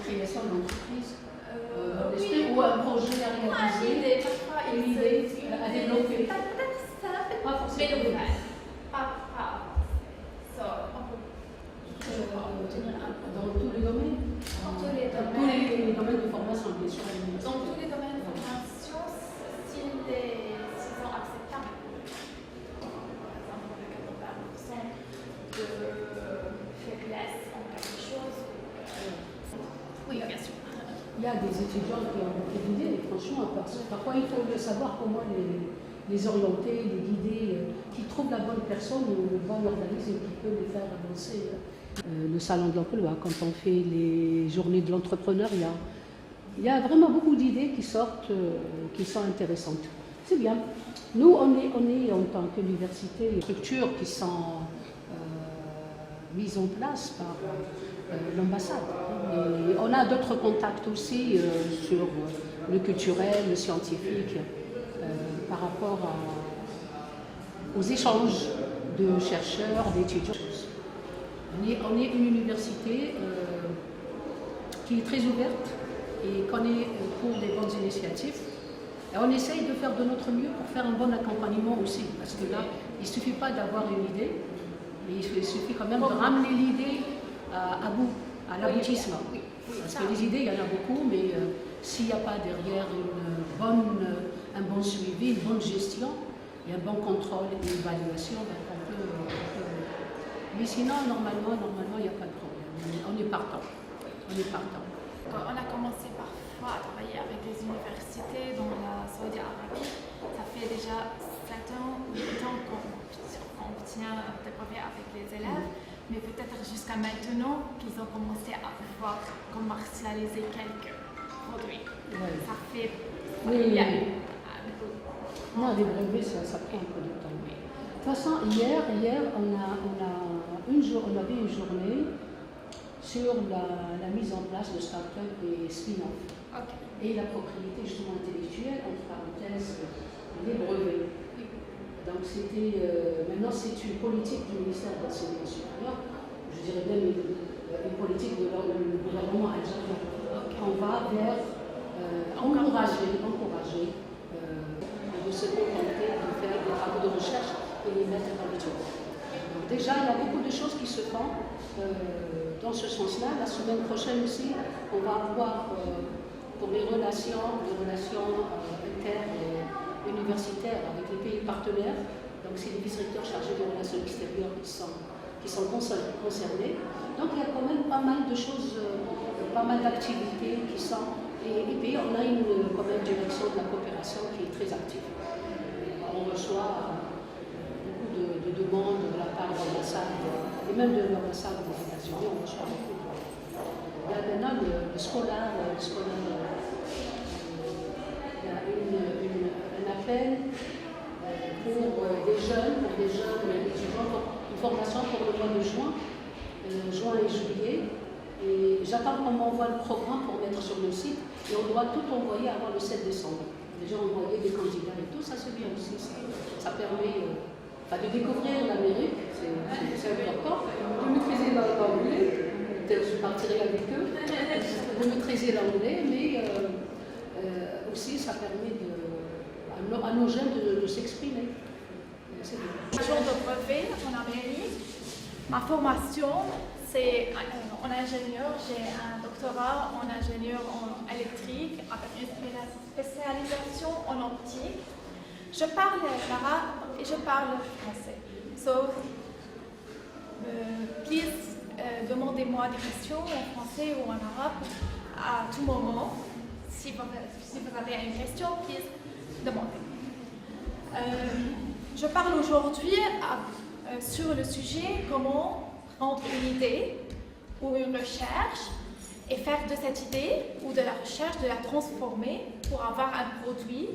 création d'entreprise oui, ou un projet à réaliser, une idée à développer. Peut-être ça, Pas forcément. mais non, pas. Dans tous les domaines. Dans tous les Dans tous les domaines de formation, bien sûr. Dans tous les domaines de formation, s'ils sont acceptables. Par exemple, 80% de faiblesse en quelque chose. Oui, bien sûr. Il y a des étudiants qui ont beaucoup d'idées, et franchement, parfois il faut savoir comment les orienter, les guider, qui trouvent la bonne personne ou le bon organisme qui peut les faire avancer. Le salon de l'emploi, quand on fait les journées de l'entrepreneuriat, il y a vraiment beaucoup d'idées qui sortent, qui sont intéressantes. C'est bien. Nous, on est en tant qu'université, les structures qui sont mises en place par l'ambassade. Et on a d'autres contacts aussi sur le culturel, le scientifique, par rapport aux échanges de chercheurs, d'étudiants. On est une université qui est très ouverte et qu'on est pour des bonnes initiatives. Et on essaye de faire de notre mieux pour faire un bon accompagnement aussi, parce que là, il ne suffit pas d'avoir une idée, mais il suffit quand même de ramener l'idée à bout, à l'aboutissement. Parce que les idées, il y en a beaucoup, mais s'il n'y a pas derrière un bon suivi, une bonne gestion, et un bon contrôle et une évaluation, on peut. Mais sinon, normalement, il n'y a pas de problème. On est partant. On a commencé parfois à travailler avec des universités dans la Saudi Arabie. Ça fait déjà 7 ans ou 8 ans qu'on obtient des brevets avec les élèves, mais peut-être jusqu'à maintenant qu'ils ont commencé à pouvoir commercialiser quelques produits. Ouais. Ça fait Oui. bien. Non, les brevets, ça prend un peu de temps. De toute façon, hier on avait une journée sur la mise en place de start-up et spin-off. Okay. Et la propriété justement intellectuelle, entre parenthèses, les brevets. Donc maintenant c'est une politique du ministère de l'Enseignement supérieur, je dirais même une politique de le gouvernement algérien. On va vers encourager de se contenter de faire des travaux de recherche et les mettre dans l'étude. Déjà, il y a beaucoup de choses qui se font dans ce sens-là. La semaine prochaine aussi, on va avoir pour les relations inter-universitaires avec les pays partenaires. Donc, c'est les vice-recteurs chargés des relations extérieures qui sont concernés. Donc, il y a quand même pas mal de choses, pas mal d'activités qui sont. Et puis, on a quand même une direction de la coopération qui est très active. On reçoit beaucoup de demandes de la part de l'ambassade, et même de l'ambassade des États-Unis, on reçoit beaucoup. Il y a maintenant le scolaire, il y a un appel pour des jeunes étudiants, une formation pour le mois de juin et juillet. Et j'attends qu'on m'envoie le programme pour mettre sur le site et on doit tout envoyer avant le 7 décembre. Déjà envoyer des candidats et tout, ça c'est bien aussi. Ça permet de découvrir l'Amérique, c'est important, de maîtriser l'anglais, je partirai avec eux, de maîtriser l'anglais, mais aussi ça permet à nos jeunes de s'exprimer. C'est bien. Jour de brevet en Amérique, ma formation c'est en ingénieur, j'ai un doctorat en ingénieur en électrique avec une spécialisation en optique. Je parle l'arabe et je parle français. So, please, demandez-moi des questions en français ou en arabe à tout moment. Si vous avez une question, please, demandez. Je parle aujourd'hui sur le sujet comment prendre une idée ou une recherche et faire de cette idée ou de la recherche, de la transformer pour avoir un produit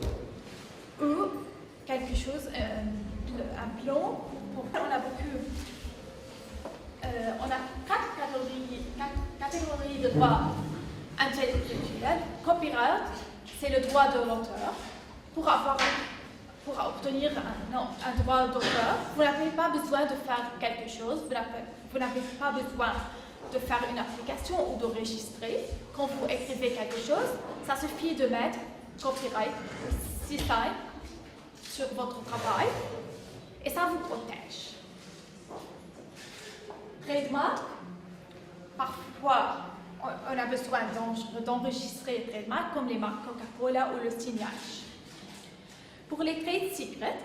ou quelque chose, un plan. On a 4 catégories de droits intellectuels. Copyright, c'est le droit de l'auteur. Pour obtenir un droit d'auteur, vous n'avez pas besoin de faire quelque chose, vous n'avez pas besoin de faire une application ou de registrer. Quand vous écrivez quelque chose, ça suffit de mettre copyright, CSI sur votre travail et ça vous protège. Trademark, parfois on a besoin d'enregistrer les trademarks comme les marques Coca-Cola ou le signage. Pour les trade secrets,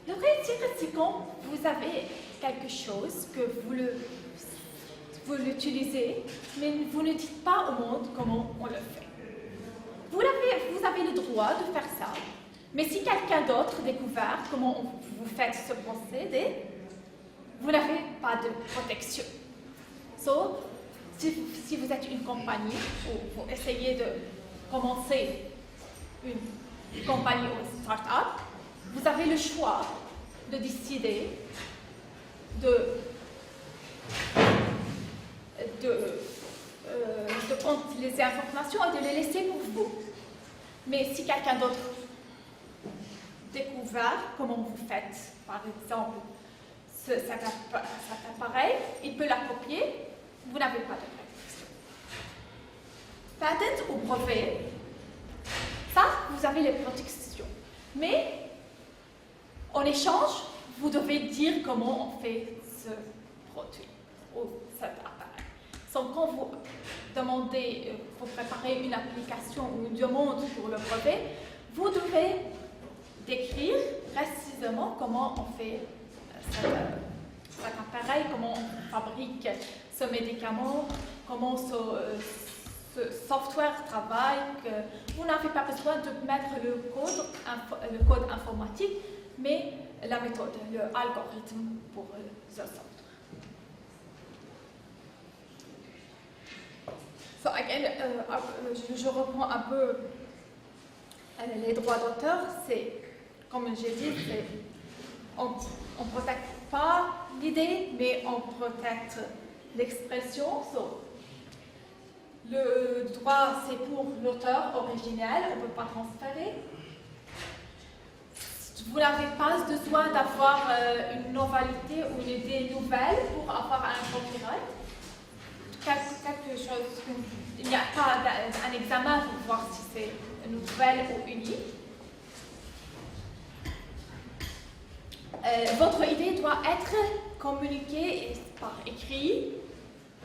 le trade secret c'est quand vous avez quelque chose que vous l'utilisez, mais vous ne dites pas au monde comment on le fait. Vous avez le droit de faire ça, mais si quelqu'un d'autre découvert comment vous faites ce procédé, vous n'avez pas de protection. Si vous êtes une compagnie ou vous essayez de commencer une compagnie ou une start-up, vous avez le choix de décider de prendre les informations et de les laisser pour vous. Mais si quelqu'un d'autre découvert comment vous faites, par exemple, cet appareil, il peut la copier, vous n'avez pas de protection. Patent ou brevet, ça, vous avez les protections. Mais en échange, vous devez dire comment on fait ce produit ou cet appareil. Donc, quand vous demandez, vous préparez une application ou une demande pour le brevet, vous devez décrire précisément comment on fait cet appareil, comment on fabrique ce médicament, comment ce software travaille. Vous n'avez pas besoin de mettre le code informatique, mais la méthode, l'algorithme pour ce software. So again, je reprends un peu les droits d'auteur. C'est, comme j'ai dit, on ne protège pas l'idée, mais on protège l'expression. So, le droit, c'est pour l'auteur originel, on ne peut pas transférer. Vous n'avez pas besoin d'avoir une novalité ou une idée nouvelle pour avoir un copyright. Quelque chose, il n'y a pas un examen pour voir si c'est nouvelle ou unique. Votre idée doit être communiquée par écrit,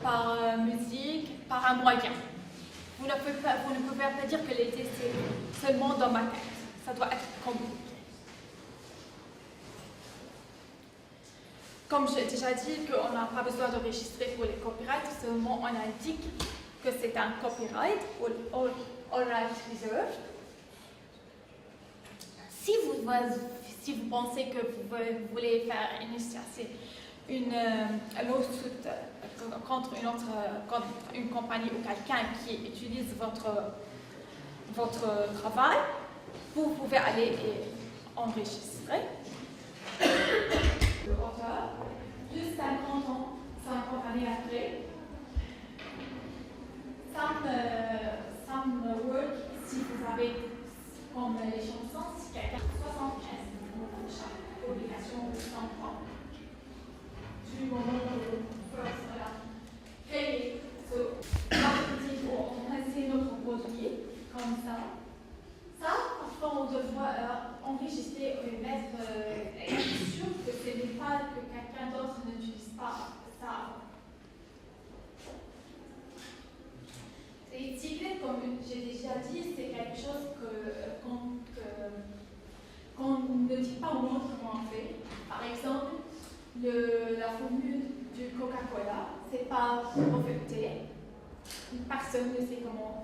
par musique, par un moyen. Vous ne pouvez pas dire que l'idée c'est seulement dans ma tête. Ça doit être communiqué. Comme j'ai déjà dit qu'on n'a pas besoin de registrer pour les copyrights, seulement on indique que c'est un copyright ou all rights reserved. Si vous pensez que vous voulez faire initier une lawsuit contre une compagnie ou quelqu'un qui utilise votre travail, vous pouvez aller et enregistrer. Le auteur, juste 50 ans, 50 années après. Some work, si vous avez comme les chansons, si quelqu'un 75 pour chaque publication de 100 ans. Du moment où vous créez ce marketing ou on essaie notre produit comme ça. Ça, parfois, on doit enregistrer et mettre être sûr que ce n'est pas que quelqu'un d'autre n'utilise pas ça. Et secret, comme j'ai déjà dit, c'est quelque chose qu'on ne dit pas au monde comment on fait. Par exemple, la formule du Coca-Cola, c'est pas breveté. Personne ne sait comment.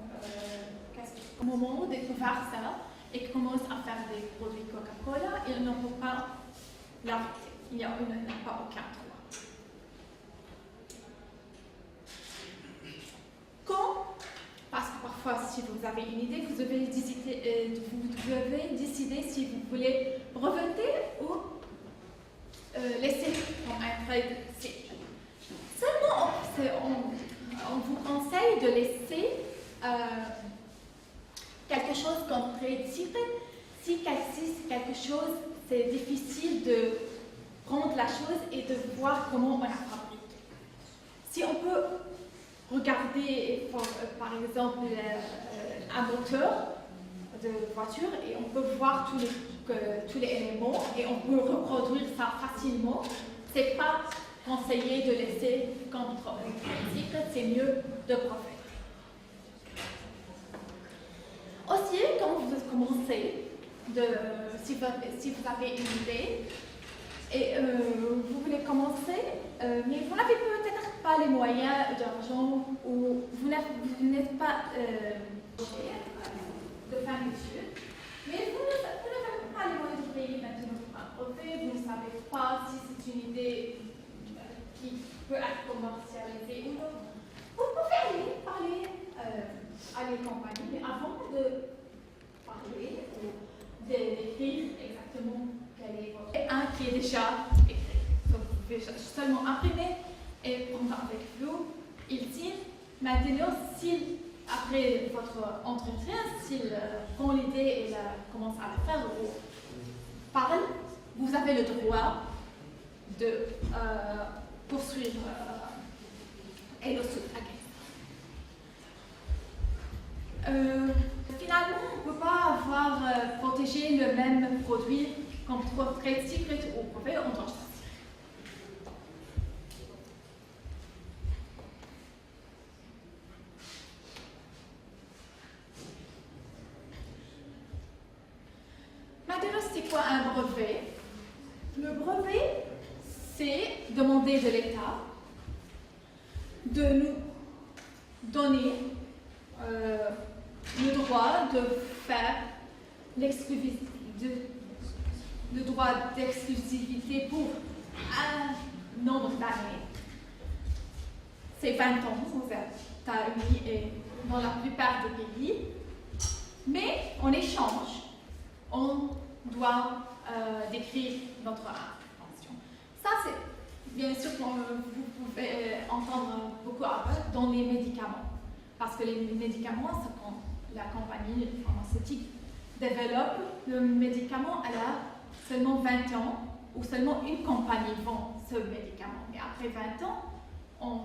Au moment où on découvre ça et commence à faire des produits Coca-Cola, ils n'ont pas l'arrêter. Il n'y a pas aucun droit. Parce que parfois, si vous avez une idée, vous devez décider si vous voulez breveter ou laisser comme un trade secret. Seulement, on vous conseille de laisser quelque chose comme trade secret si quelque chose, c'est difficile de prendre la chose et de voir comment on l'a fabriqué. Si on peut regarder, par exemple, un moteur de voiture et on peut voir tous les éléments et on peut reproduire ça facilement, c'est pas conseillé de laisser comme cycle, c'est mieux de profiter. Aussi, quand vous commencez, si vous avez une idée et vous voulez commencer, mais vous n'avez peut-être pas les moyens d'argent ou vous n'êtes pas de faire une étude, mais vous n'avez pas les moyens de payer maintenant un brevet, vous ne savez pas si c'est une idée qui peut être commercialisée ou non. Vous pouvez aller parler à les compagnies, mais avant de parler ou d'écrire exactement quel est votre... Et un qui est déjà écrit. Donc vous pouvez seulement imprimer et prendre avec vous. Il signe. Maintenant, après votre entretien, s'il prend l'idée et commence à la faire ou parle, vous avez le droit de poursuivre et le sous-traquer. Finalement, on ne peut pas avoir protégé le même produit comme trade secret ou brevet en tant que Maintenant, c'est quoi un brevet? Le brevet, c'est demander de l'État de nous donner le droit de faire le droit d'exclusivité pour un nombre d'années. C'est 20 ans aux États-Unis et dans la plupart des pays. Mais en échange, on doit décrire notre invention. Ça, c'est bien sûr que vous pouvez entendre beaucoup dans les médicaments. Parce que les médicaments, c'est quand la compagnie pharmaceutique développe le médicament, elle a seulement 20 ans, ou seulement une compagnie vend ce médicament. Mais après 20 ans, on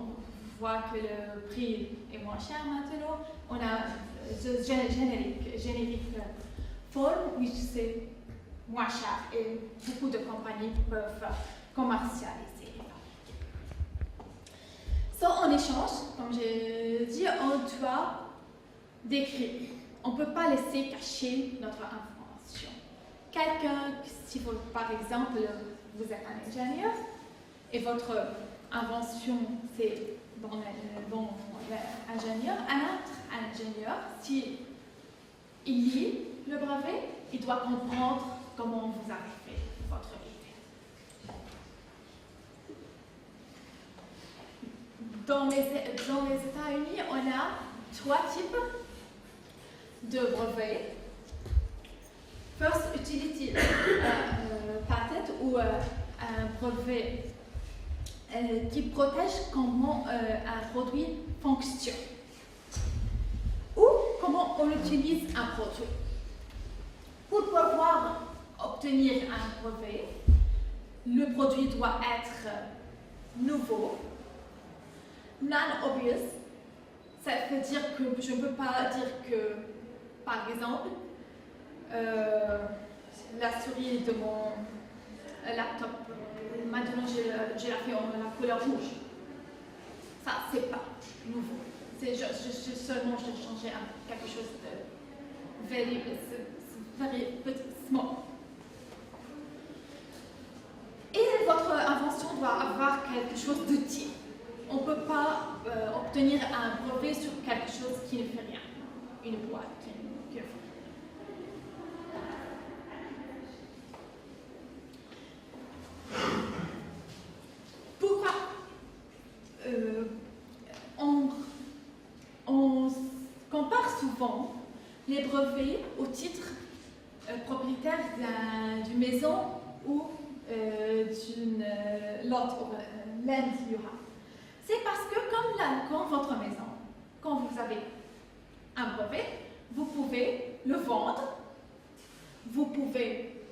voit que le prix est moins cher maintenant. On a ce générique forme, oui, c'est moins cher et beaucoup de compagnies peuvent commercialiser. En échange, comme j'ai dit, on doit décrire. On ne peut pas laisser cacher notre information. Quelqu'un, si vous, par exemple, vous êtes un ingénieur et votre invention, c'est dans l'ingénieur, un autre ingénieur, s'il lit le brevet, il doit comprendre comment vous avez fait votre idée. Dans les États-Unis, on a 3 types de brevets. First Utility Patent ou un brevet qui protège comment un produit fonctionne ou comment on utilise un produit. Pour pouvoir obtenir un brevet, le produit doit être nouveau, non-obvious. Ça veut dire que je ne peux pas dire que, par exemple, la souris de mon laptop, maintenant j'ai la fait en la couleur rouge. Ça, c'est pas nouveau. C'est seulement j'ai changé quelque chose de very small. Et votre invention doit avoir quelque chose d'utile. On ne peut pas obtenir un brevet sur quelque chose qui ne fait rien. Une boîte qui ne fait rien. Pourquoi on compare souvent les brevets au titre propriétaire d'une maison ou d'une lot ou land you have. C'est parce que comme votre maison, quand vous avez un brevet, vous pouvez le vendre, vous pouvez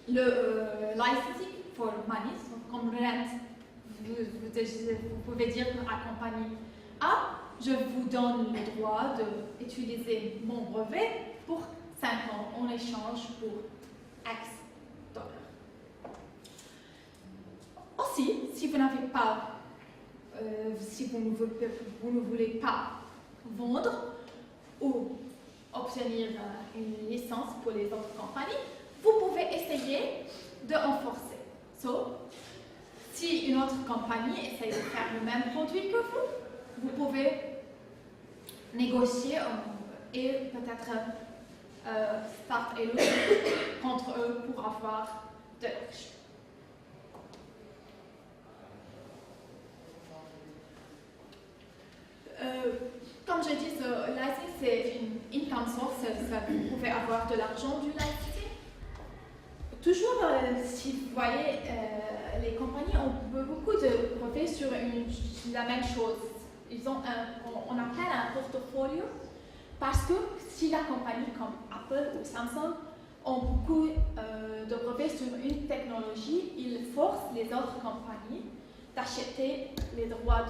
le licensing for money, comme rent vous pouvez dire à la compagnie A, je vous donne le droit d'utiliser mon brevet pour 5 ans en échange pour X dollars. Aussi, si vous n'avez pas, si vous ne voulez pas vendre ou obtenir une licence pour les autres compagnies, vous pouvez essayer de renforcer. Si une autre compagnie essaye de faire le même produit que vous pouvez négocier et peut-être start et lutte contre eux pour avoir de l'argent. Comme je dis, ce licensing c'est une income source, vous pouvez avoir de l'argent du licensing. Toujours, si vous voyez, les compagnies ont beaucoup de brevets sur la même chose. Ils ont on appelle un portfolio parce que si la compagnie comme Apple ou Samsung ont beaucoup de brevets sur une technologie, ils forcent les autres compagnies d'acheter les droits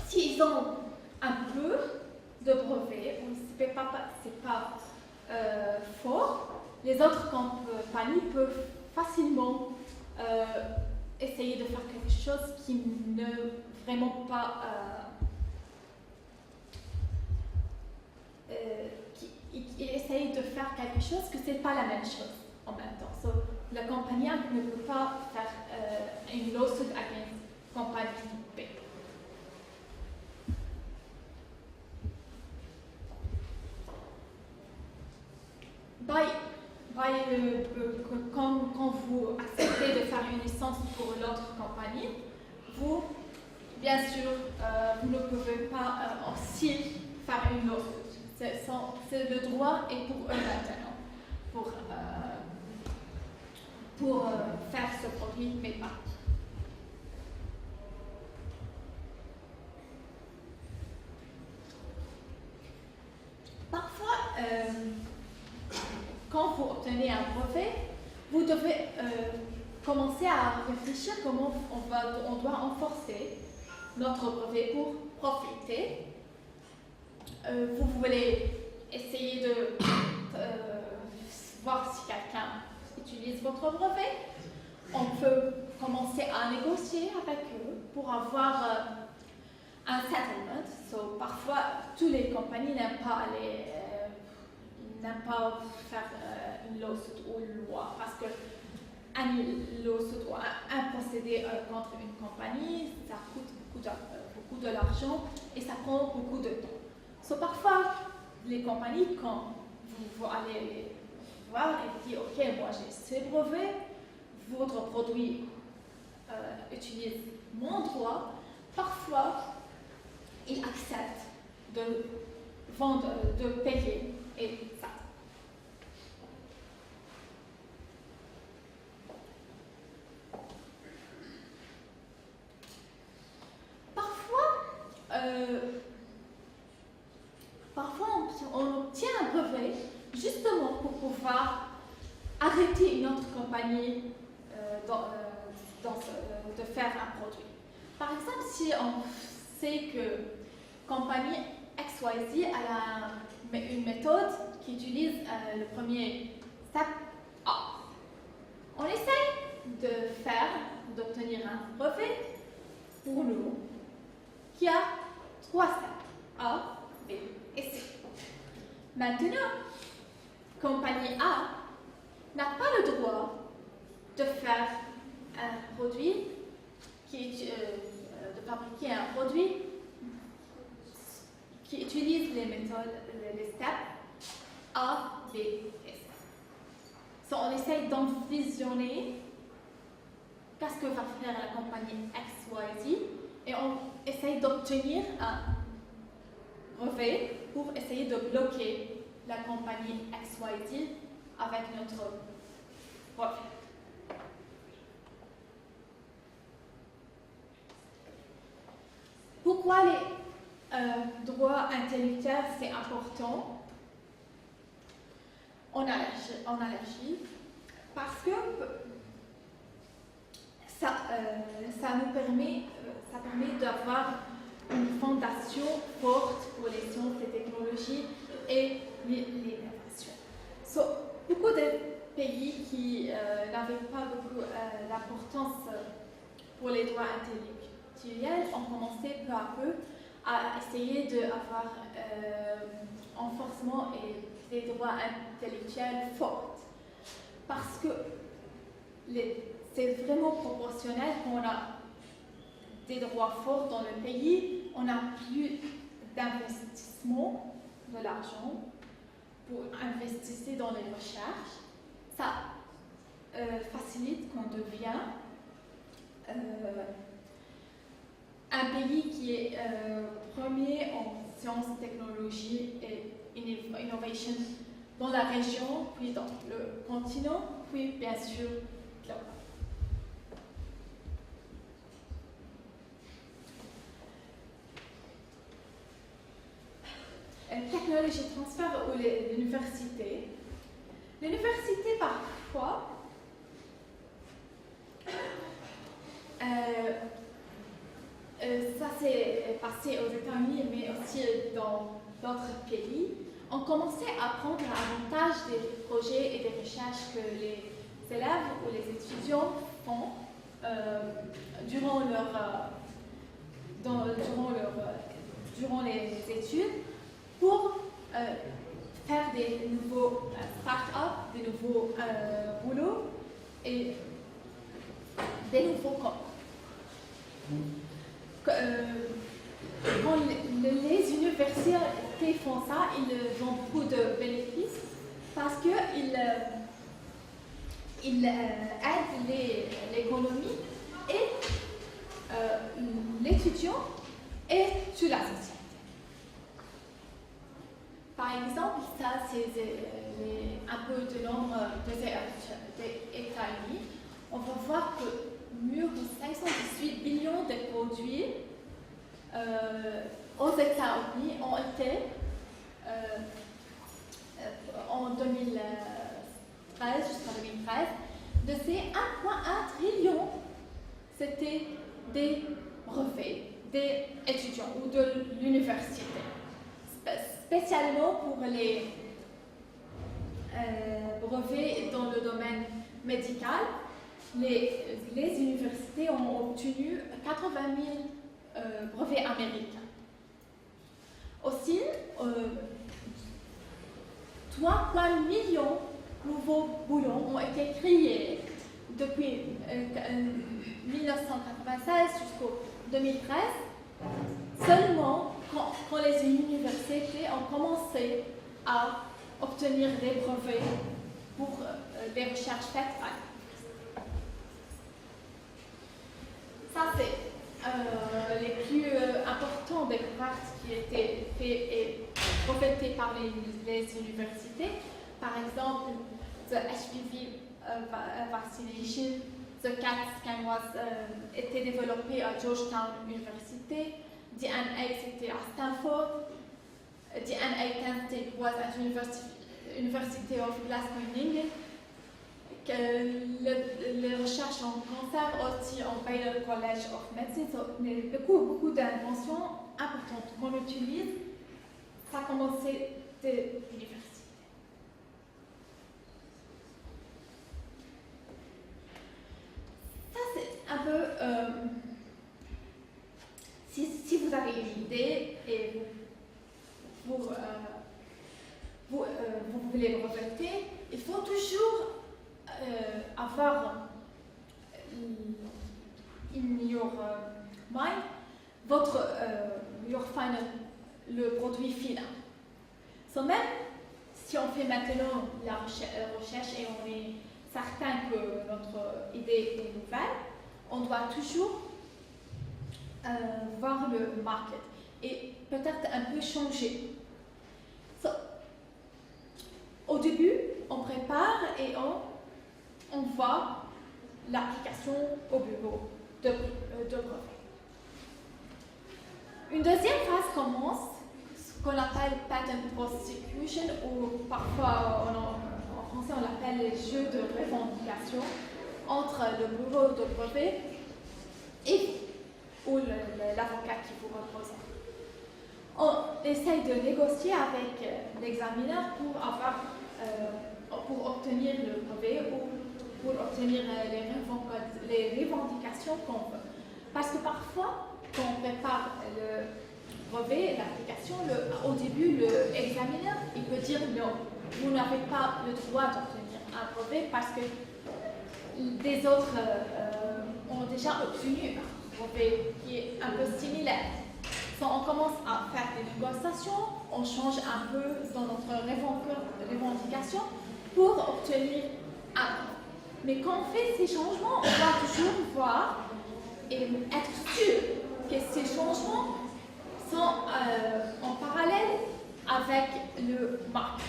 s'ils ont un peu de brevets, c'est pas fort, les autres compagnies peuvent facilement essayer de faire quelque chose qui ne vraiment pas qui essaye de faire quelque chose que c'est pas la même chose en même temps. La compagnie ne peut pas faire une lawsuit against compagnie B. Quand vous acceptez de faire une licence pour l'autre compagnie, vous, bien sûr, vous ne pouvez pas aussi faire une lawsuit. C'est le droit et pour eux maintenant, pour faire ce produit, mais pas. Parfois, quand vous obtenez un brevet, vous devez commencer à réfléchir comment on doit renforcer notre brevet pour profiter. Vous voulez essayer de voir si quelqu'un utilise votre brevet. On peut commencer à négocier avec eux pour avoir un settlement. Parfois, toutes les compagnies n'aiment pas faire une lawsuit ou une loi parce que un lawsuit ou un procédé contre une compagnie, ça coûte beaucoup de l'argent et ça prend beaucoup de temps. Parfois, les compagnies, quand vous allez voir et dire ok, moi j'ai ces brevets, votre produit utilise mon droit, parfois ils acceptent de vendre, de payer et ça. Parfois on obtient un brevet justement pour pouvoir arrêter une autre compagnie de faire un produit. Par exemple, si on sait que compagnie XYZ a une méthode qui utilise le premier step A, on essaye d'obtenir un brevet pour nous qui a 3 steps A, B et C. Maintenant, compagnie A n'a pas le droit de faire un produit de fabriquer un produit qui utilise les méthodes, les steps A, B et C. On essaye d'envisionner qu'est-ce que va faire la compagnie XYZ et on essaye d'obtenir un brevet pour essayer de bloquer la compagnie XYZ avec notre brevet. Pourquoi les droits intellectuels c'est important en allergie? Parce que ça nous permet, d'avoir une fondation forte pour les sciences, les technologies et l'innovation. Beaucoup de pays qui n'avaient pas beaucoup d'importance pour les droits intellectuels ont commencé peu à peu à essayer d'avoir un renforcement et des droits intellectuels forts. Parce que c'est vraiment proportionnel qu'on a des droits forts dans le pays, on n'a plus d'investissement de l'argent pour investir dans les recherches. Ça facilite qu'on devient un pays qui est premier en sciences, technologies et innovation dans la région, puis dans le continent, puis bien sûr global. Technologie transfert ou l'université. L'université, parfois, ça s'est passé aux États-Unis, mais aussi dans d'autres pays, ont commencé à prendre avantage des projets et des recherches que les élèves ou les étudiants font durant les études pour faire des nouveaux start-up, des nouveaux boulots et des nouveaux corps. Quand les universités font ça, ils ont beaucoup de bénéfices parce qu'ils aident l'économie et l'étudiant et toute la société. Par exemple, ça c'est un peu de nombre des États-Unis. On va voir que mieux que 518 billions de produits aux États-Unis ont été en 2013 jusqu'à 2013. De ces 1,1 trillion, c'était des brevets des étudiants ou de l'université. Spécialement pour les brevets dans le domaine médical, les universités ont obtenu 80 000 brevets américains. Aussi, 3,1 millions de nouveaux boulots ont été créés depuis 1996 jusqu'au 2013, seulement quand les universités ont commencé à obtenir des brevets pour des recherches faites par ça, c'est les plus importants découvertes qui étaient faites et brevetées par les universités. Par exemple, the HPV vaccination, the CAT scan était développé à Georgetown University. DNA, c'était à Stanford. DNA testing was at University of Glasgow in England. Les recherches en cancer aussi en Baylor College of Medicine. Beaucoup d'inventions importantes qu'on utilise. Ça a commencé de l'université. Ça, c'est un peu... Si vous avez une idée et vous voulez le breveter, il faut toujours avoir in your mind your final, le produit final. So même si on fait maintenant la recherche et on est certain que notre idée est nouvelle, on doit toujours voir le market et peut-être un peu changer. So, au début, on prépare et on voit l'application au bureau de brevet. Une deuxième phase commence, ce qu'on appelle patent prosecution, ou parfois en français on l'appelle les jeux de revendication. entre le bureau de brevet et ou l'avocat qui vous représente. On essaye de négocier avec l'examineur pour obtenir le brevet ou pour obtenir les revendications qu'on veut. Parce que parfois, quand on prépare le brevet, l'application, au début, l'examineur, il peut dire non, vous n'avez pas le droit d'obtenir un brevet parce que des autres ont déjà obtenu un brevet qui est un peu similaire. Donc, on commence à faire des négociations, on change un peu dans notre revendication pour obtenir un brevet. Mais quand on fait ces changements, on doit toujours voir et être sûr que ces changements sont en parallèle avec le marché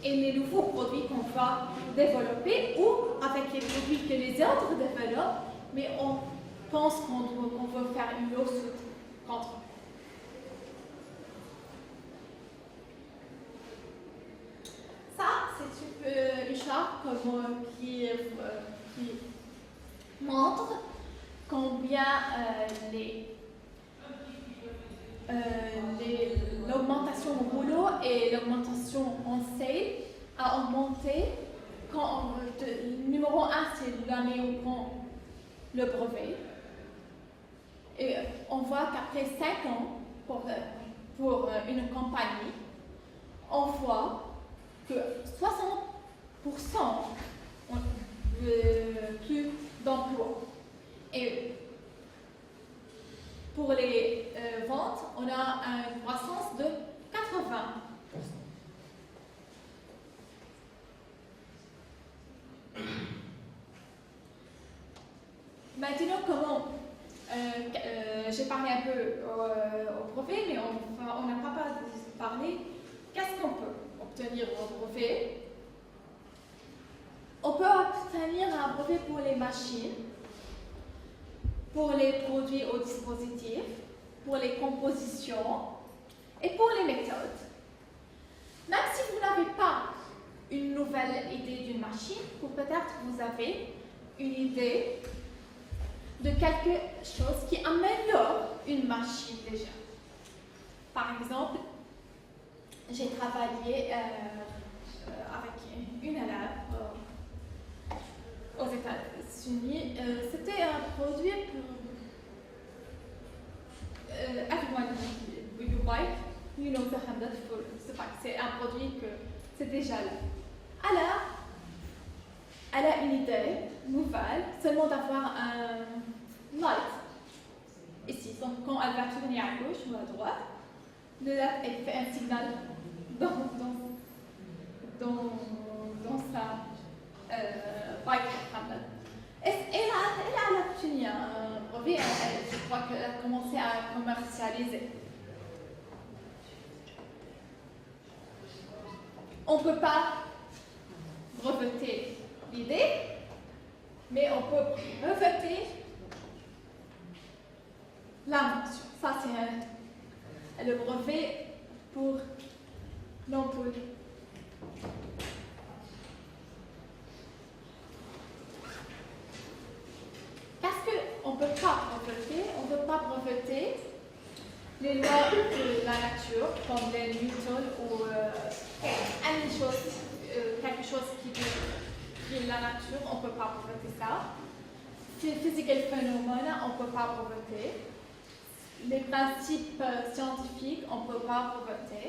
et les nouveaux produits qu'on va développer ou avec les produits que les autres développent, mais on pense qu'on veut faire une lawsuit contre eux. Ça, c'est une charte qui montre combien l'augmentation au boulot et l'augmentation en sale a augmenté quand numéro 1, c'est l'année où on prend le brevet. Et on voit qu'après 5 ans, pour une compagnie, on voit que 60% ont plus d'emplois. Et pour les ventes, on a une croissance de 80%. Maintenant, comment j'ai parlé un peu au brevet, mais on n'a pas parlé. Qu'est-ce qu'on peut obtenir au brevet? On peut obtenir un brevet pour les machines, pour les produits au dispositif, pour les compositions et pour les méthodes. Même si vous n'avez pas une nouvelle idée d'une machine, ou peut-être vous avez une idée de quelque chose qui améliore une machine déjà. Par exemple, j'ai travaillé avec une élève aux États-Unis. C'était un produit pour everyone you buy, you know the handle for c'est un produit que c'est déjà là. Alors, elle a une idée nouvelle, seulement d'avoir un light ici. Donc, quand elle va tourner à gauche ou à droite, le light elle fait un signal dans sa bike handle. Elle a obtenu un brevet, je crois qu'elle a commencé à commercialiser. On ne peut pas breveter l'idée, mais on peut breveter l'invention. Ça, c'est le brevet pour l'ampoule. Qu'est-ce qu'on ne peut pas breveter? On ne peut pas breveter les lois de la nature, comme les Newton ou quelque chose qui est la nature, on ne peut pas breveter ça. Physical phénomènes, on ne peut pas breveter. Les principes scientifiques, on ne peut pas breveter.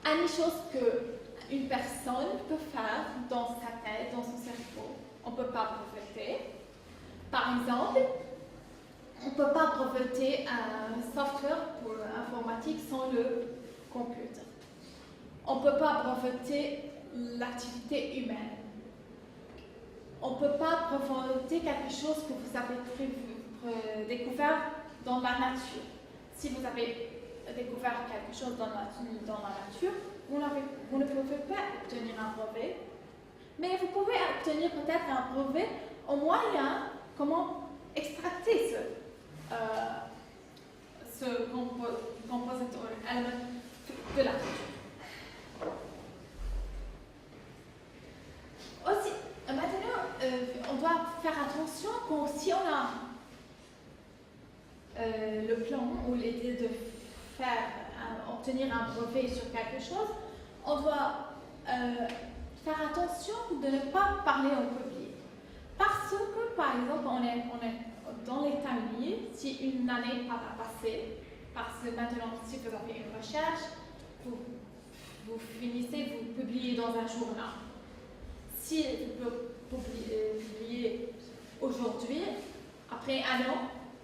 Une chose qu'une personne peut faire dans sa tête, dans son cerveau, on ne peut pas breveter. Par exemple, on ne peut pas breveter un software pour informatique sans le computer. On ne peut pas breveter l'activité humaine. On ne peut pas breveter quelque chose que vous avez découvert dans la nature. Si vous avez découvert quelque chose dans la nature, vous ne pouvez pas obtenir un brevet, mais vous pouvez obtenir peut-être un brevet au moyen comment extracter ce composite ou élément de la nature. Aussi, maintenant, on doit faire attention quand si on a le plan ou l'idée de obtenir un brevet sur quelque chose, on doit faire attention de ne pas parler en public. Parce que, par exemple, on est dans les timeliers, si une année a passé, parce que maintenant, si vous avez une recherche, vous finissez, vous publiez dans un journal. Si vous publiez aujourd'hui, après un an,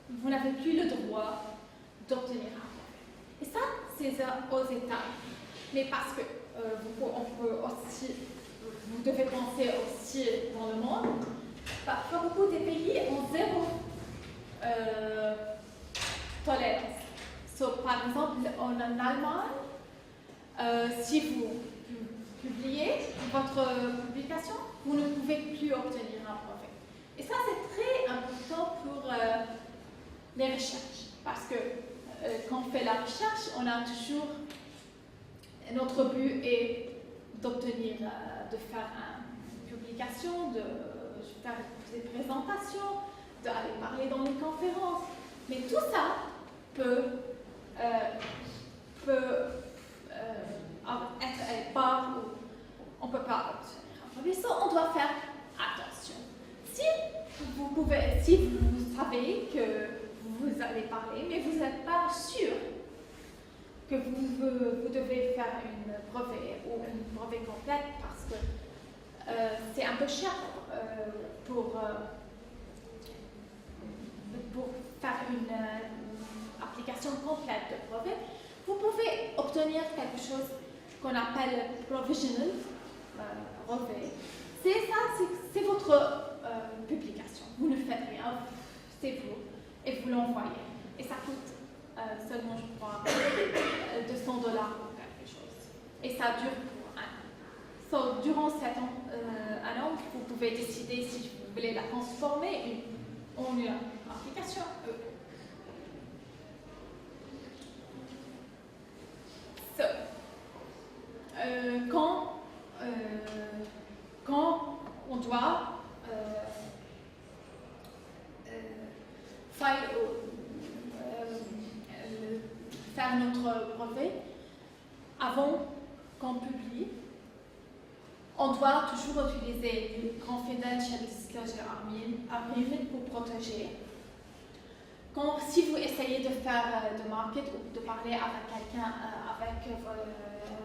vous n'avez plus le droit d'obtenir un brevet. Et ça, c'est aux États. Mais parce que on peut aussi, vous devez penser aussi dans le monde, parfois beaucoup des pays ont zéro tolérance. Par exemple, en Allemagne, si vous publiez votre publication, vous ne pouvez plus obtenir un brevet. Et ça, c'est très important pour les recherches, parce que quand on fait la recherche, on a toujours, notre but est d'obtenir, de faire une publication, de faire des présentations, d'aller parler dans les conférences. Mais tout ça peut être pas, on ne peut pas obtenir un brevet. Ça, on doit faire attention. Si vous savez que vous allez parler, mais vous n'êtes pas sûr que vous devez faire une brevet ou une brevet complète parce que c'est un peu cher pour faire une application complète de brevet, vous pouvez obtenir quelque chose qu'on appelle provisional brevet. C'est votre publication. Vous ne faites rien, c'est vous, et vous l'envoyez. Et ça coûte seulement, je crois, $200 ou quelque chose. Et ça dure pour un an. So, durant un an, vous pouvez décider si vous voulez la transformer en une application. So, quand on doit faire notre brevet, avant qu'on publie, on doit toujours utiliser le Confidential Disclosure Agreement pour protéger. Si vous essayez de faire de market ou de parler avec quelqu'un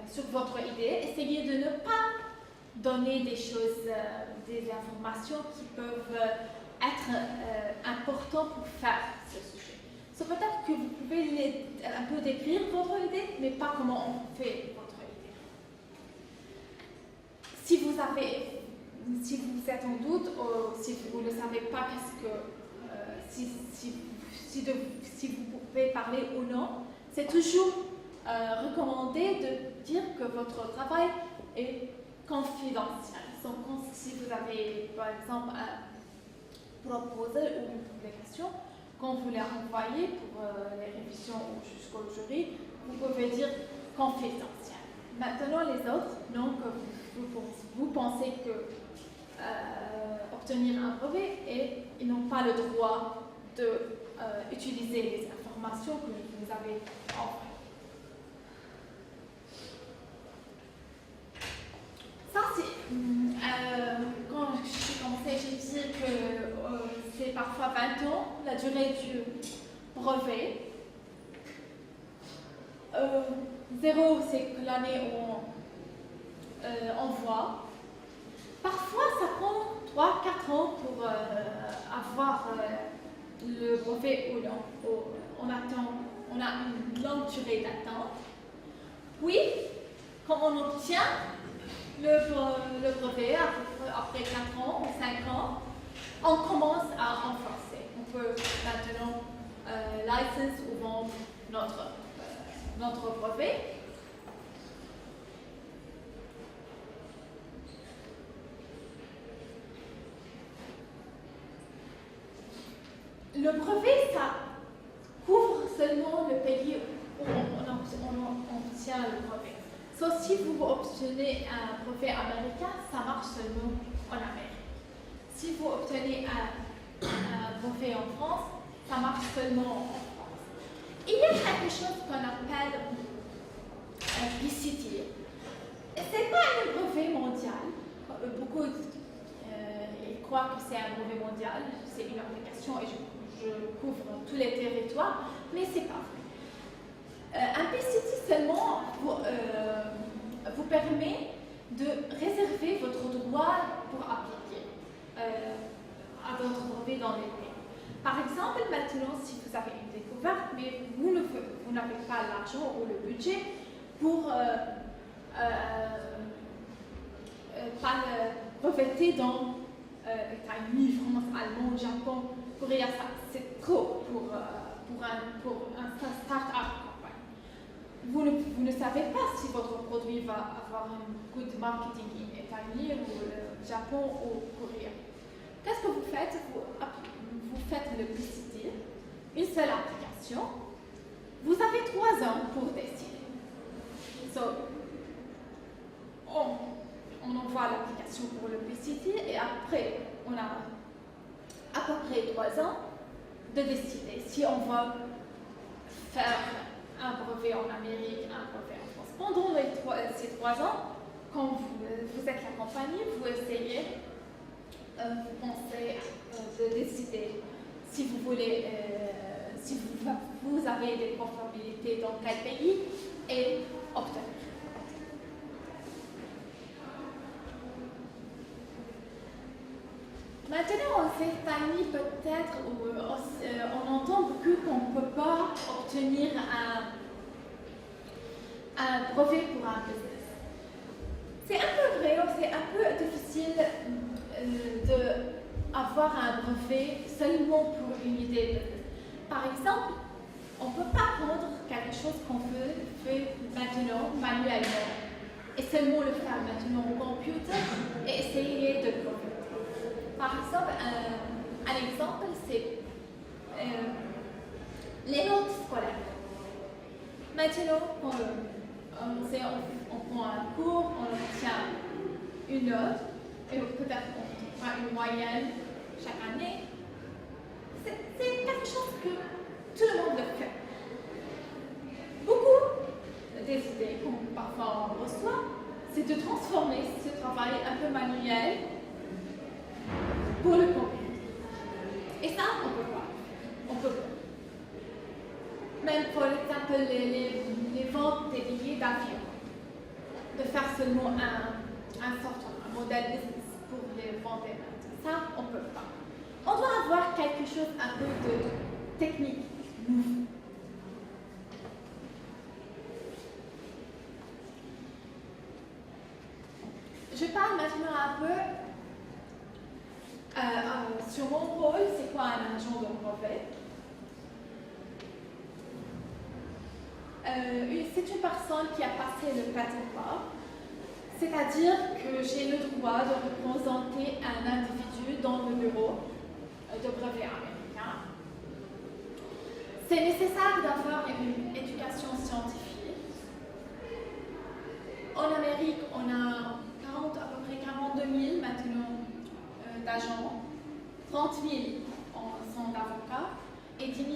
sur votre idée, essayez de ne pas donner des choses, des informations qui peuvent être importantes pour faire ce sujet. So, peut-être que vous pouvez un peu décrire votre idée, mais pas comment on fait votre idée. Si vous êtes en doute ou si vous ne savez pas si vous pouvez parler ou non, c'est toujours recommandé de dire que votre travail est confidentiel. Donc, si vous avez par exemple un proposal ou une publication, quand vous les envoyez pour les révisions ou jusqu'au jury, vous pouvez dire confidentiel. Maintenant, les autres, non, que vous pensez que obtenir un brevet et ils n'ont pas le droit d'utiliser les informations que vous avez envoyées. Ça, c'est quand j'ai commencé, j'ai dit que c'est parfois 20 ans la durée du brevet. 0, c'est l'année où on envoie. Parfois, ça prend 3-4 ans pour avoir le brevet ou non. On a une longue durée d'attente. Puis, quand on obtient le brevet, après 4 ans ou 5 ans, on commence à renforcer. On peut maintenant license ou vendre notre brevet. Le brevet, ça couvre seulement le pays où on obtient le brevet. Sauf si vous obtenez un brevet américain, ça marche seulement en Amérique. si vous obtenez un brevet en France, ça marche seulement en France. Il y a quelque chose qu'on appelle un PCT. Ce n'est pas un brevet mondial. Beaucoup ils croient que c'est un brevet mondial, c'est une application et je couvre tous les territoires, mais ce n'est pas vrai. Un PCT seulement vous permet de réserver votre droit pour appliquer à d'autres brevets dans les pays. Par exemple, maintenant, si vous avez une découverte, mais vous n'avez pas l'argent ou le budget pour pas breveter dans États-Unis, France, Allemagne, Japon, Corée, c'est trop pour un start-up. Vous ne savez pas si votre produit va avoir un good marketing en États-Unis ou au Japon ou Corée. Qu'est-ce que vous faites? Vous faites le PCT, une seule application. Vous avez 3 ans pour décider. On envoie l'application pour le PCT et après, on a à peu près 3 ans de décider si on va faire un brevet en Amérique, un brevet en France. Pendant ces 3 ans, quand vous êtes la compagnie, vous essayez, vous pensez de décider si vous voulez, si vous avez des conformités dans quel pays et obtenir. Maintenant, aux États-Unis, peut-être, on entend beaucoup qu'on ne peut pas obtenir un brevet pour un business. C'est un peu vrai, c'est un peu difficile d'avoir un brevet seulement pour une idée de business. Par exemple, on ne peut pas prendre quelque chose qu'on fait maintenant manuellement et seulement le faire maintenant au computer et essayer de le breveter. Par exemple, un exemple, c'est les notes scolaires. Maintenant, on prend un cours, on obtient une note, et peut-être on prend une moyenne chaque année. C'est quelque chose que tout le monde le fait. Beaucoup des idées qu'on parfois on reçoit, c'est de transformer ce travail un peu manuel pour le computer. Et ça, on peut pas. On peut pas. Même pour exemple les ventes des billets d'avion, de faire seulement un modèle business pour les ventes des notes. Ça, on peut pas. On doit avoir quelque chose un peu de technique nouveau. Je parle maintenant un peu sur mon rôle, c'est quoi un agent de brevet. C'est une personne qui a passé le patent bar, c'est-à-dire que j'ai le droit de représenter un individu dans le bureau de brevet américain. C'est nécessaire d'avoir une éducation scientifique. En Amérique, on a à peu près 42 000 maintenant d'agents, 30 000 sont d'avocats et 10 000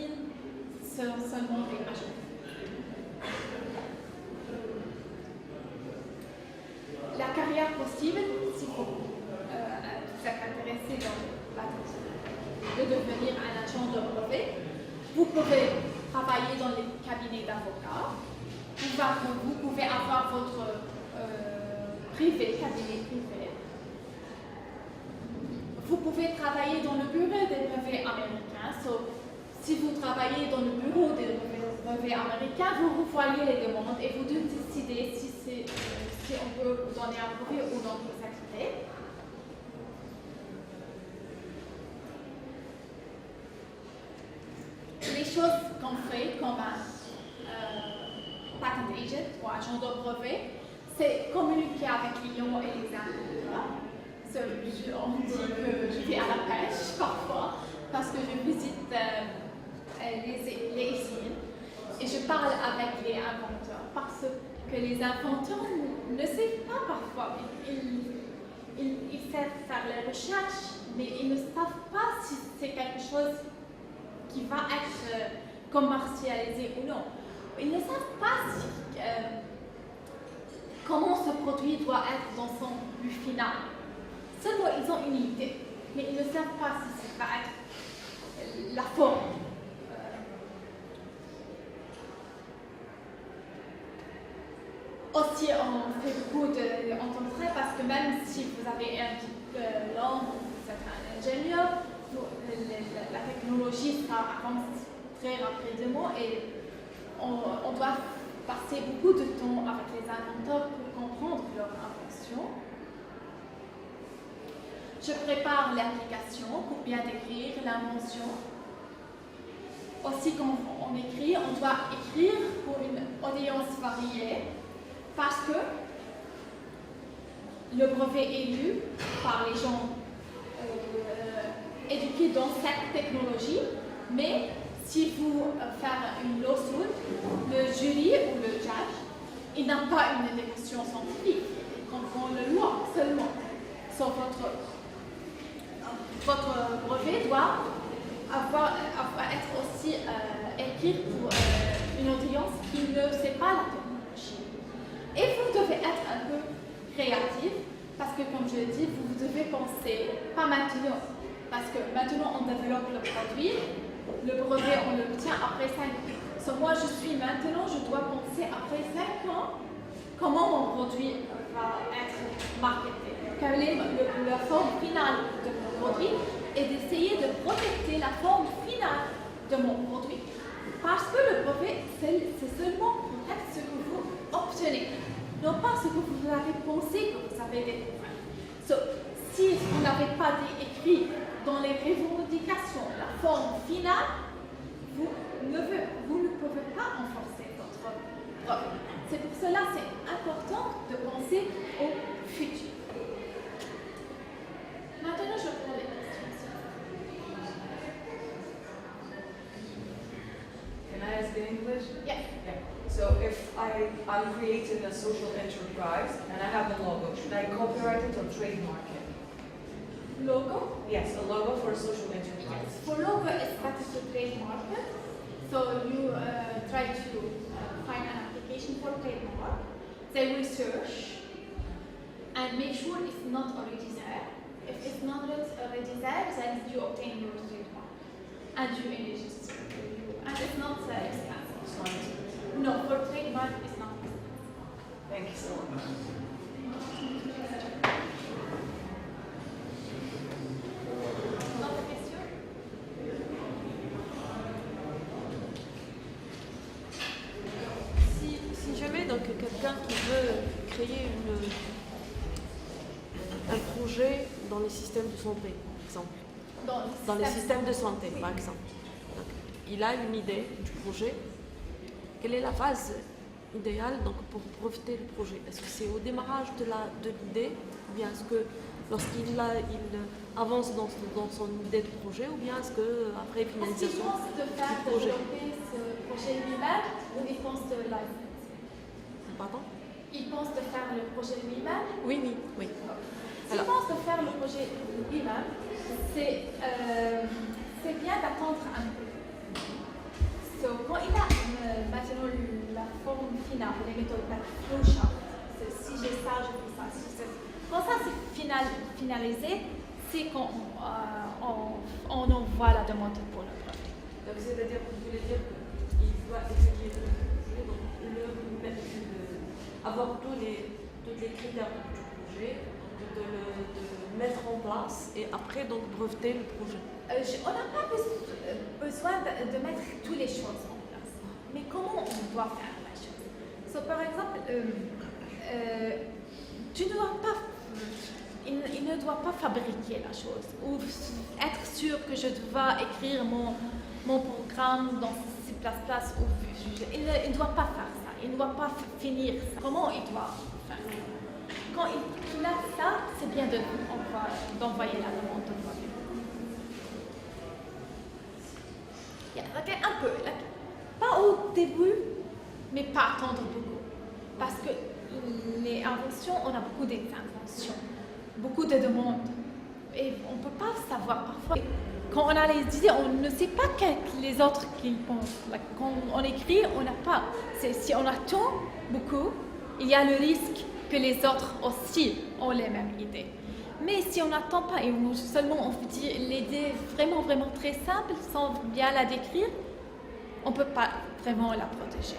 sont seulement des agents. La carrière possible, si vous êtes intéressé de devenir un agent de brevet, vous pouvez travailler dans les cabinets d'avocats, vous pouvez avoir votre cabinet privé. Vous pouvez travailler dans le bureau des brevets américains. Si vous travaillez dans le bureau des brevets américains, vous voyez les demandes et vous décidez si on peut vous donner un brevet ou non pour s'acquitter. Les choses qu'on fait comme un patent agent ou agent de brevet, c'est communiquer avec les clients et les investisseurs. On dit que je vais à la pêche parfois parce que je visite les usines et je parle avec les inventeurs parce que les inventeurs ne savent pas parfois. Ils savent faire les recherches, mais ils ne savent pas si c'est quelque chose qui va être commercialisé ou non. Ils ne savent pas comment ce produit doit être dans son but final. Seulement, ils ont une idée, mais ils ne savent pas si ça va être la forme. Aussi, on fait beaucoup d'entendre parce que même si vous avez un petit langue, vous êtes un ingénieur, la technologie avance très rapidement et on doit passer beaucoup de temps avec les inventeurs pour comprendre leur invention. Je prépare l'application pour bien décrire l'invention. Aussi, quand on écrit, on doit écrire pour une audience variée parce que le brevet est lu par les gens éduqués dans cette technologie, mais si vous faites une lawsuit, le jury ou le judge, il n'a pas une éducation scientifique, il comprend la loi seulement. So, votre brevet doit être aussi écrit pour une audience qui ne sait pas la technologie. Et vous devez être un peu créatif, parce que comme je l'ai dit, vous devez penser, pas maintenant, parce que maintenant on développe le produit, le brevet on l'obtient après 5 ans. So, moi maintenant, je dois penser après 5 ans, comment mon produit va être marketé, quelle est la forme finale de mon produit, et d'essayer de protéger la forme finale de mon produit. Parce que le brevet, c'est seulement pour être ce que vous obtenez, non pas ce que vous avez pensé que vous avez découvert. So, si vous n'avez pas écrit dans les revendications la forme finale, vous ne pouvez pas renforcer votre brevet. C'est pour cela que c'est important de penser au futur. Maintenant, je prends les questions. Can I ask in English? Yes. Yeah. So if I'm creating a social enterprise and I have a logo, should I copyright it or trademark it? Logo? Yes, a logo for a social enterprise. For logo, it's better to trademark it. So you try to find an application for trademark. They research and make sure it's not already there. If it's not already there, then you obtain your trademark and you register. And it's not expensive. It's not expensive. No, for trademark, it's not expensive. Thank you so much. D'autres questions? Si jamais donc quelqu'un qui veut créer un projet dans les systèmes de santé, par exemple, dans les systèmes de santé, par exemple, donc, il a une idée du projet. Quelle est la phase idéale donc, pour profiter du projet? Est-ce que c'est au démarrage de l'idée, ou bien est-ce que lorsqu'il avance dans son idée de projet, ou bien est-ce qu'après finalisation Est-ce qu'il pense de faire développer ce projet lui-même ou il pense de license? Pardon? Il pense de faire le projet lui-même? Oui. S'il pense de faire le projet lui-même, c'est bien d'attendre un peu. So, quand il a maintenant la forme finale, les méthodes de flowchart, si j'ai ça, je fais ça, si c'est ça. Quand ça c'est finalisé, c'est quand on envoie la demande pour le projet. Donc c'est-à-dire que vous voulez dire qu'il doit étudier le projet, donc avoir tous les critères du projet, de le mettre en place et après donc breveter le projet. On n'a pas besoin de mettre toutes les choses en place. Mais comment on doit faire la chose? So, par exemple, il ne doit pas fabriquer la chose ou être sûr que je dois écrire mon programme dans C++ ou il ne doit pas faire ça. Il ne doit pas finir ça. Comment il doit faire ça? Quand il a ça, c'est bien d'envoyer la demande de brevet. Un peu, pas au début, mais pas attendre beaucoup. Parce que les inventions, on a beaucoup d'inventions, beaucoup de demandes. et on ne peut pas savoir parfois. Quand on a les idées, on ne sait pas que les autres qu'ils pensent. Quand on écrit, on n'a pas. Si on attend beaucoup, il y a le risque que les autres aussi ont les mêmes idées. Mais si on n'attend pas et seulement on dit l'idée vraiment, vraiment très simple, sans bien la décrire, on ne peut pas vraiment la protéger.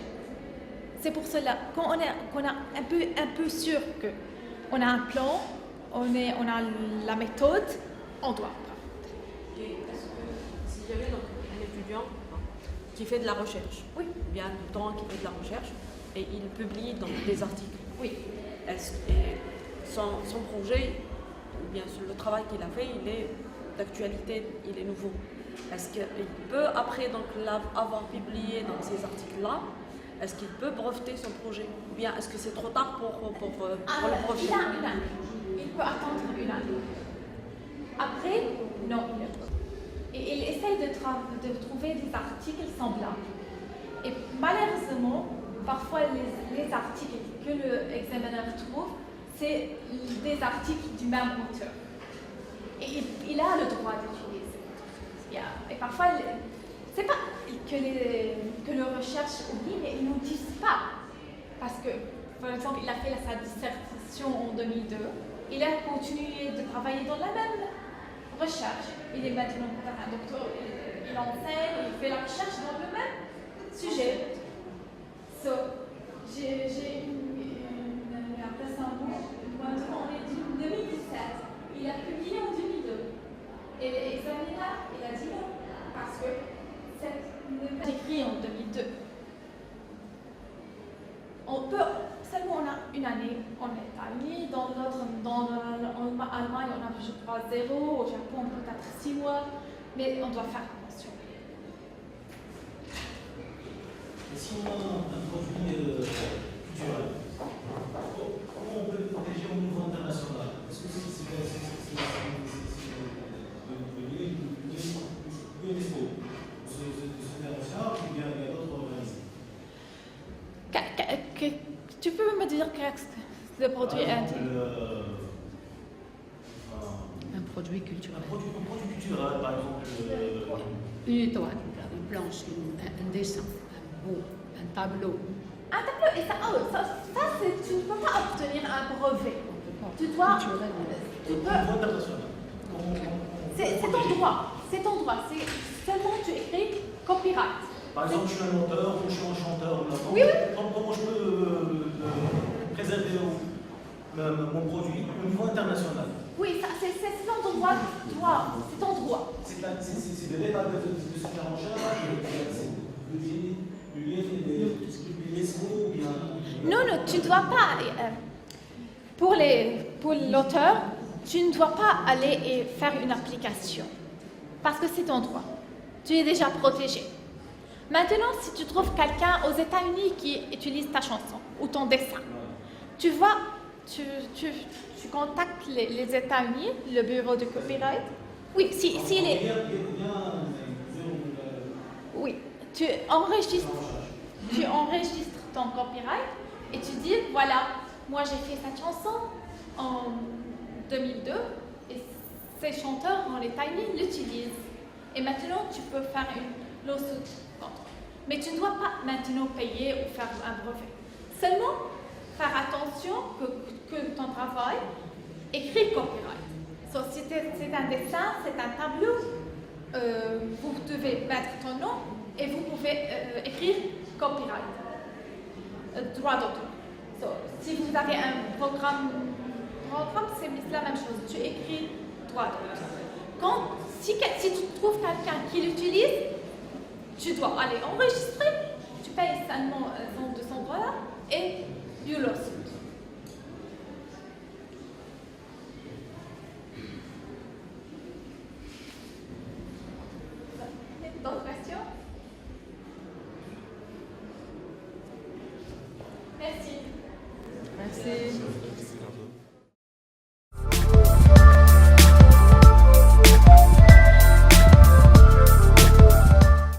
C'est pour cela qu'on a un peu sûr qu'on a un plan, on a la méthode, on doit apprendre. Et est-ce que s'il y avait donc un étudiant qui fait de la recherche, oui, bien du temps qui fait de la recherche, et il publie donc des articles, oui, et son projet, ou bien le travail qu'il a fait, il est d'actualité, il est nouveau. Est-ce qu'il peut, après donc, avoir publié dans ces articles-là, est-ce qu'il peut breveter son projet? Ou bien est-ce que c'est trop tard pour le breveter? Il a une année. Il peut attendre une année. Après, non, il ne peut. Et il essaye de trouver des articles semblables. Et malheureusement, parfois les articles que l'examineur trouve, c'est des articles du même auteur. Et il a le droit d'utiliser. Et parfois, c'est pas que le recherche oublie, mais ils ne nous disent pas. Parce que, par exemple, il a fait sa dissertation en 2002. Il a continué de travailler dans la même recherche. Il est maintenant un docteur, il enseigne, il fait la recherche dans le même sujet. J'ai une récemment, maintenant on est en 2017. Il a publié en 2002. Et l'examineur, il a dit non, parce que c'est écrit en 2002. On peut, seulement on a une année en Italie, dans l'Allemagne on a je crois 0, au Japon peut-être 6 mois, mais on doit faire attention. Et si on a un produit culturel, comment on peut le protéger au niveau international? Est-ce que c'est l'UNESCO se faire en charge ou bien il y a d'autres organismes? Tu peux me dire qu'est-ce que le produit est Un produit culturel. Un produit culturel, par exemple. Une étoile, une planche, un dessin, un beau, un tableau. Un tableau, et tu ne peux pas obtenir un brevet. Tu dois. C'est ton droit. C'est ton droit. C'est seulement tu écris copyright. Par exemple, je suis un auteur ou je suis un chanteur. Oui. Comment je peux préserver mon produit au niveau international? Oui, c'est ton droit. C'est ton droit. C'est de l'État de se faire en charge, l'UNESCO ou bien. Non, tu ne dois pas. Pour l'auteur, tu ne dois pas aller et faire une application. Parce que c'est ton droit. Tu es déjà protégé. Maintenant, si tu trouves quelqu'un aux États-Unis qui utilise ta chanson ou ton dessin, tu vois, tu contactes les États-Unis, le bureau de copyright. Oui, s'il est. Oui, tu enregistres ton copyright et tu dis voilà, moi j'ai fait cette chanson en 2002 et ces chanteurs en États-Unis l'utilisent. Et maintenant, tu peux faire une lawsuit contre. Mais tu ne dois pas maintenant payer ou faire un brevet. Seulement, faire attention que ton travail écrit copyright. Si c'est un dessin, c'est un tableau, vous devez mettre ton nom et vous pouvez écrire copyright, droit d'auteur. Si vous avez un programme c'est la même chose. Tu écris droit d'auteur. Si tu trouves quelqu'un qui l'utilise, tu dois aller enregistrer, tu payes seulement $200 et you lawsuit. D'autres questions? Merci. Merci.